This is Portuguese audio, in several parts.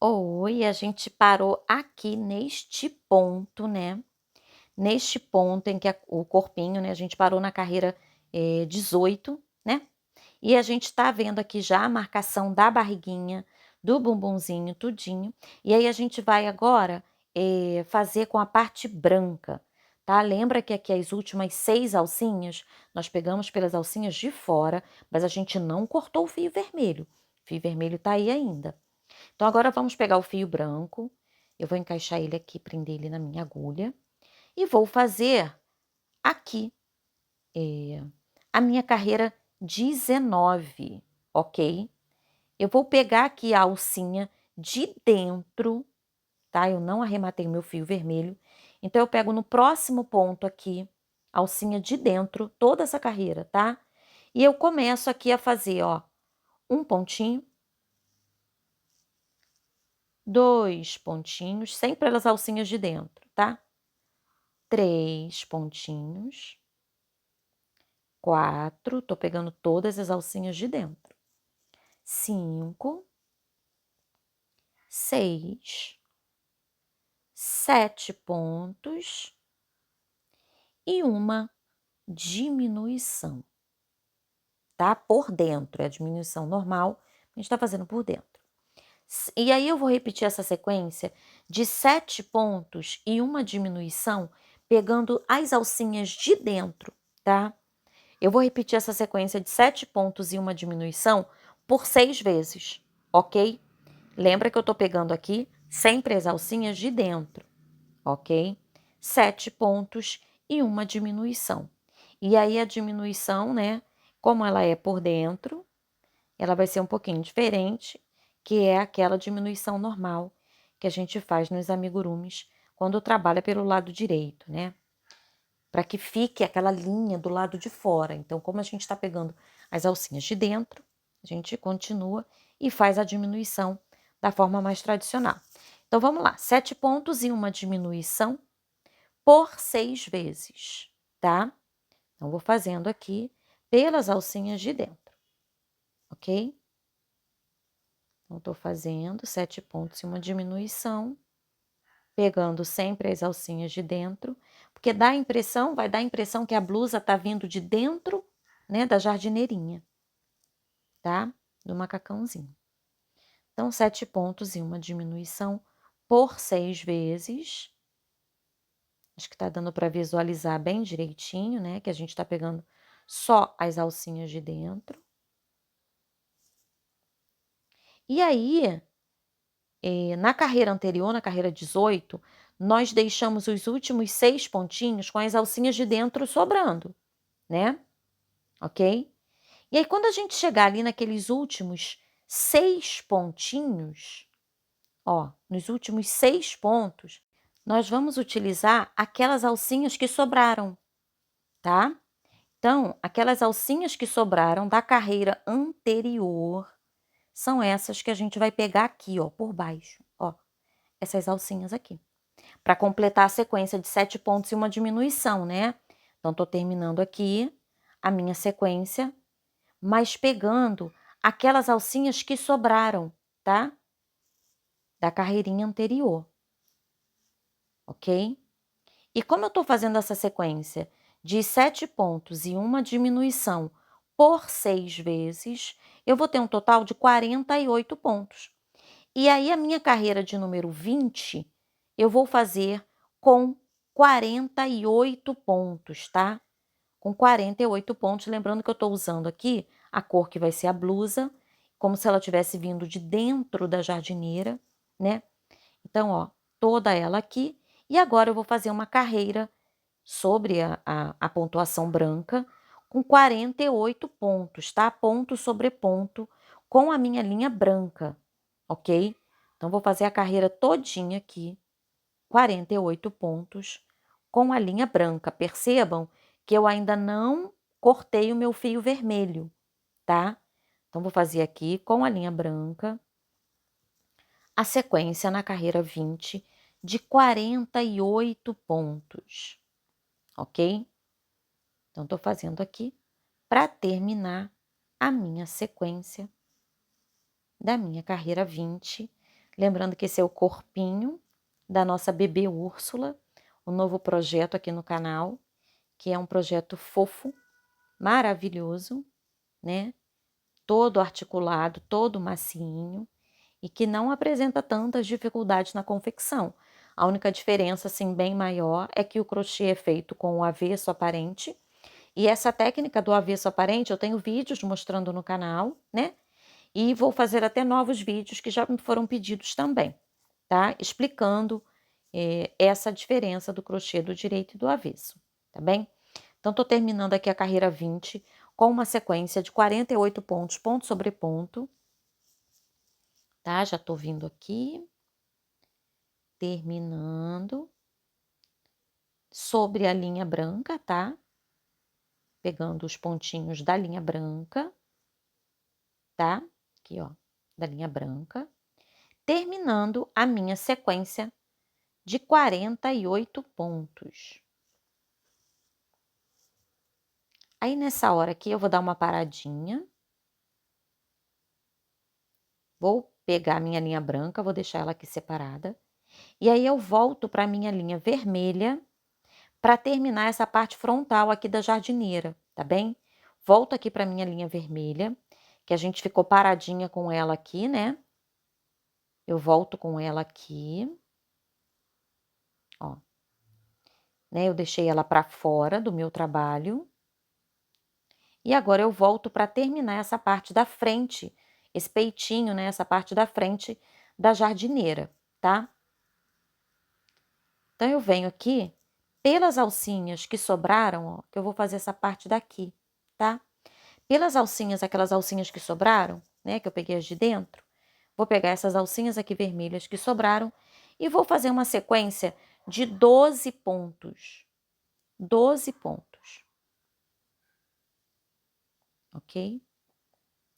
Oi, a gente parou aqui neste ponto, né? Neste ponto em que o corpinho, né? A gente parou na carreira 18, né? E a gente tá vendo aqui já a marcação da barriguinha, do bumbumzinho, tudinho. E aí a gente vai agora fazer com a parte branca, tá? Lembra que aqui as últimas 6 alcinhas, nós pegamos pelas alcinhas de fora, mas a gente não cortou o fio vermelho. O fio vermelho tá aí ainda. Então, agora vamos pegar o fio branco, eu vou encaixar ele aqui, prender ele na minha agulha, e vou fazer aqui a minha carreira 19, ok? Eu vou pegar aqui a alcinha de dentro, tá? Eu não arrematei o meu fio vermelho, então eu pego no próximo ponto aqui, a alcinha de dentro, toda essa carreira, tá? E eu começo aqui a fazer, ó, um pontinho, 2 pontinhos, sempre pelas alcinhas de dentro, tá? 3 pontinhos, 4, tô pegando todas as alcinhas de dentro, 5, 6, 7 pontos e uma diminuição, tá? Por dentro, é a diminuição normal, a gente tá fazendo por dentro. E aí eu vou repetir essa sequência de 7 pontos e uma diminuição, pegando as alcinhas de dentro, tá? Eu vou repetir essa sequência de 7 pontos e uma diminuição por 6 vezes, ok? Lembra que eu tô pegando aqui sempre as alcinhas de dentro, ok? 7 pontos e uma diminuição. E aí a diminuição, né, como ela é por dentro, ela vai ser um pouquinho diferente, que é aquela diminuição normal que a gente faz nos amigurumis quando trabalha pelo lado direito, né? Para que fique aquela linha do lado de fora. Então, como a gente está pegando as alcinhas de dentro, a gente continua e faz a diminuição da forma mais tradicional. Então, vamos lá. 7 pontos e uma diminuição por 6 vezes, tá? Então, vou fazendo aqui pelas alcinhas de dentro, ok? Então, tô fazendo 7 pontos e uma diminuição, pegando sempre as alcinhas de dentro, porque dá a impressão, vai dar a impressão que a blusa tá vindo de dentro, né, da jardineirinha, tá? Do macacãozinho. Então, 7 pontos e uma diminuição por 6 vezes. Acho que tá dando para visualizar bem direitinho, né? Que a gente tá pegando só as alcinhas de dentro. E aí, na carreira anterior, na carreira 18, nós deixamos os últimos 6 pontinhos com as alcinhas de dentro sobrando, né? Ok? E aí, quando a gente chegar ali naqueles últimos 6 pontinhos, ó, nos últimos 6 pontos, nós vamos utilizar aquelas alcinhas que sobraram, tá? Então, aquelas alcinhas que sobraram da carreira anterior são essas que a gente vai pegar aqui, ó, por baixo, ó, essas alcinhas aqui, para completar a sequência de 7 pontos e uma diminuição, né? Então, tô terminando aqui a minha sequência, mas pegando aquelas alcinhas que sobraram, tá? Da carreirinha anterior, ok? E como eu tô fazendo essa sequência de 7 pontos e uma diminuição por 6 vezes, eu vou ter um total de 48 pontos. E aí, a minha carreira de número 20, eu vou fazer com 48 pontos, tá? Com 48 pontos, lembrando que eu tô usando aqui a cor que vai ser a blusa, como se ela tivesse vindo de dentro da jardineira, né? Então, ó, toda ela aqui. E agora eu vou fazer uma carreira sobre a pontuação branca com 48 pontos, tá? Ponto sobre ponto com a minha linha branca, ok? Então, vou fazer a carreira todinha aqui, 48 pontos com a linha branca. Percebam que eu ainda não cortei o meu fio vermelho, tá? Então, vou fazer aqui com a linha branca a sequência na carreira 20 de 48 pontos, ok? Então, estou fazendo aqui para terminar a minha sequência da minha carreira 20. Lembrando que esse é o corpinho da nossa bebê Úrsula, o novo projeto aqui no canal, que é um projeto fofo, maravilhoso, né? Todo articulado, todo macinho e que não apresenta tantas dificuldades na confecção. A única diferença, assim, bem maior é que o crochê é feito com o avesso aparente. E essa técnica do avesso aparente, eu tenho vídeos mostrando no canal, né? E vou fazer até novos vídeos que já me foram pedidos também, tá? Explicando essa diferença do crochê do direito e do avesso, tá bem? Então, tô terminando aqui a carreira 20 com uma sequência de 48 pontos, ponto sobre ponto, tá? Já tô vindo aqui, terminando sobre a linha branca, tá? Pegando os pontinhos da linha branca, tá? Aqui, ó, da linha branca, terminando a minha sequência de 48 pontos. Aí, nessa hora aqui, eu vou dar uma paradinha. Vou pegar a minha linha branca, vou deixar ela aqui separada. E aí, eu volto para a minha linha vermelha para terminar essa parte frontal aqui da jardineira, tá bem? Volto aqui para a minha linha vermelha, que a gente ficou paradinha com ela aqui, né? Eu volto com ela aqui, ó. Né? Eu deixei ela para fora do meu trabalho. E agora eu volto para terminar essa parte da frente, esse peitinho, né? Essa parte da frente da jardineira, tá? Então, eu venho aqui pelas alcinhas que sobraram, ó, que eu vou fazer essa parte daqui, tá? Pelas alcinhas, aquelas alcinhas que sobraram, né? Que eu peguei as de dentro. Vou pegar essas alcinhas aqui vermelhas que sobraram e vou fazer uma sequência de 12 pontos. 12 pontos. Ok?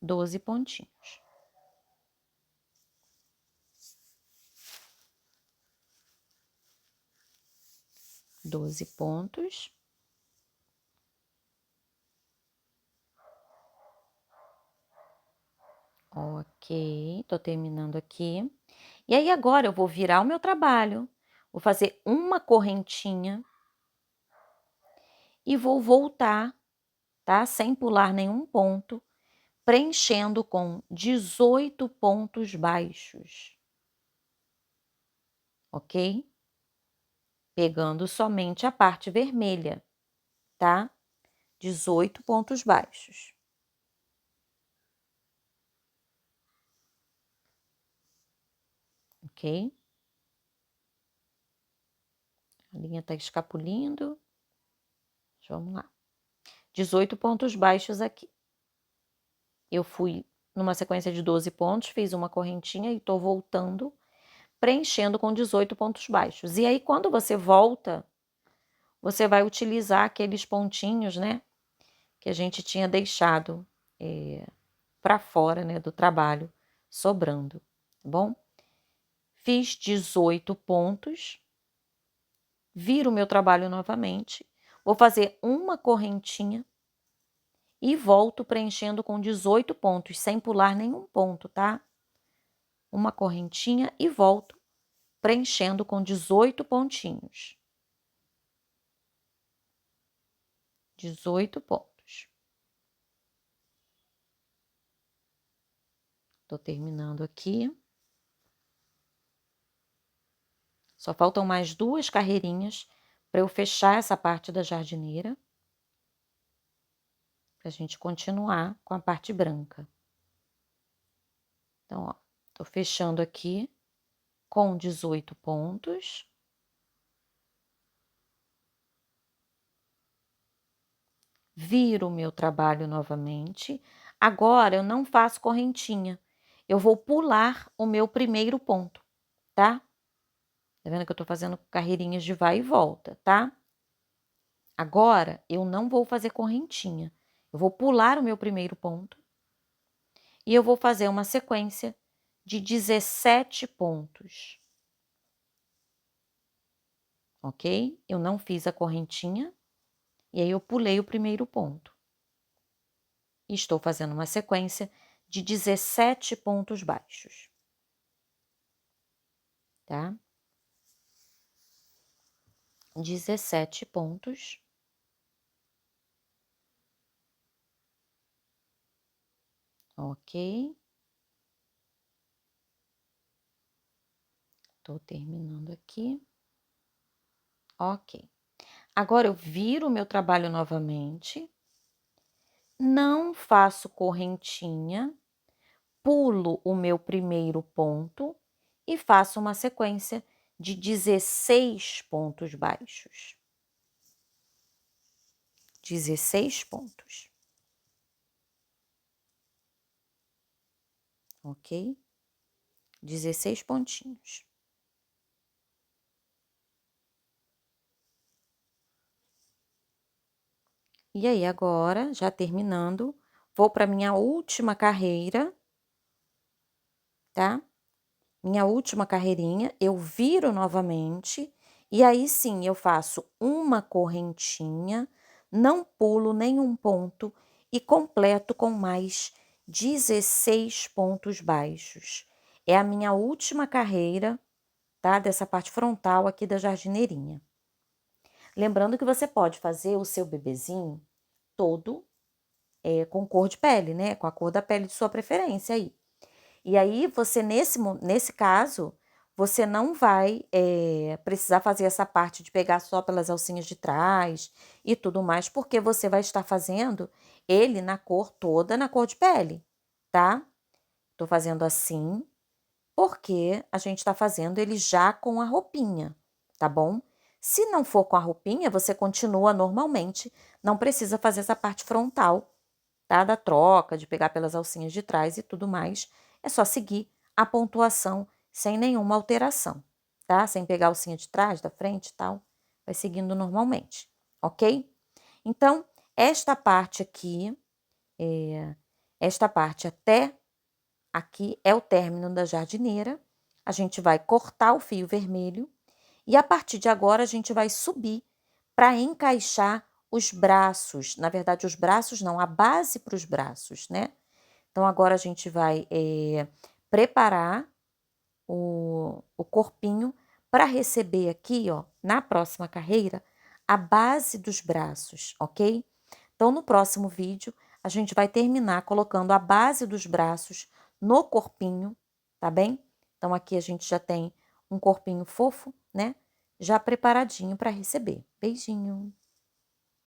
12 pontinhos. Doze pontos. Ok, tô terminando aqui. E aí, agora eu vou virar o meu trabalho, vou fazer uma correntinha e vou voltar, tá? Sem pular nenhum ponto, preenchendo com 18 pontos baixos. Ok? Pegando somente a parte vermelha, tá? 18 pontos baixos. Ok? A linha tá escapulindo. Vamos lá. 18 pontos baixos aqui. Eu fui numa sequência de 12 pontos, fiz uma correntinha e tô voltando, preenchendo com 18 pontos baixos. E aí, quando você volta, você vai utilizar aqueles pontinhos, né, que a gente tinha deixado para fora, né, do trabalho, sobrando, tá bom? Fiz 18 pontos, viro o meu trabalho novamente, vou fazer uma correntinha e volto preenchendo com 18 pontos, sem pular nenhum ponto, tá? Uma correntinha e volto preenchendo com 18 pontinhos. 18 pontos. Tô terminando aqui. Só faltam mais 2 carreirinhas para eu fechar essa parte da jardineira. Pra gente continuar com a parte branca. Então, ó, tô fechando aqui com 18 pontos. Viro o meu trabalho novamente. Agora, eu não faço correntinha. Eu vou pular o meu primeiro ponto, tá? Tá vendo que eu tô fazendo carreirinhas de vai e volta, tá? Agora, eu não vou fazer correntinha. Eu vou pular o meu primeiro ponto. E eu vou fazer uma sequência de 17 pontos. Ok? Eu não fiz a correntinha. E aí, eu pulei o primeiro ponto. E estou fazendo uma sequência de 17 pontos baixos. tá? 17 pontos. Ok. Tô terminando aqui. Ok. Agora eu viro o meu trabalho novamente, não faço correntinha, pulo o meu primeiro ponto e faço uma sequência de 16 pontos baixos. 16 pontos. Ok? 16 pontinhos. E aí, agora, já terminando, vou para minha última carreira, tá? Minha última carreirinha, eu viro novamente, e aí sim eu faço uma correntinha, não pulo nenhum ponto e completo com mais 16 pontos baixos. É a minha última carreira, tá? Dessa parte frontal aqui da jardineirinha. Lembrando que você pode fazer o seu bebezinho todo com cor de pele, né? Com a cor da pele de sua preferência aí. E aí, você, nesse caso, você não vai precisar fazer essa parte de pegar só pelas alcinhas de trás e tudo mais, porque você vai estar fazendo ele na cor toda, na cor de pele, tá? Tô fazendo assim, porque a gente tá fazendo ele já com a roupinha, tá bom? Se não for com a roupinha, você continua normalmente, não precisa fazer essa parte frontal, tá? Da troca, de pegar pelas alcinhas de trás e tudo mais. É só seguir a pontuação sem nenhuma alteração, tá? Sem pegar a alcinha de trás, da frente e tal. Vai seguindo normalmente, ok? Então, esta parte aqui, esta parte até aqui é o término da jardineira. A gente vai cortar o fio vermelho e a partir de agora a gente vai subir para encaixar os braços. Na verdade, os braços não, a base para os braços, né? Então, agora a gente vai preparar o corpinho para receber aqui, ó, na próxima carreira, a base dos braços, ok? Então, no próximo vídeo, a gente vai terminar colocando a base dos braços no corpinho, tá bem? Então, aqui a gente já tem um corpinho fofo, né? Já preparadinho para receber. Beijinho!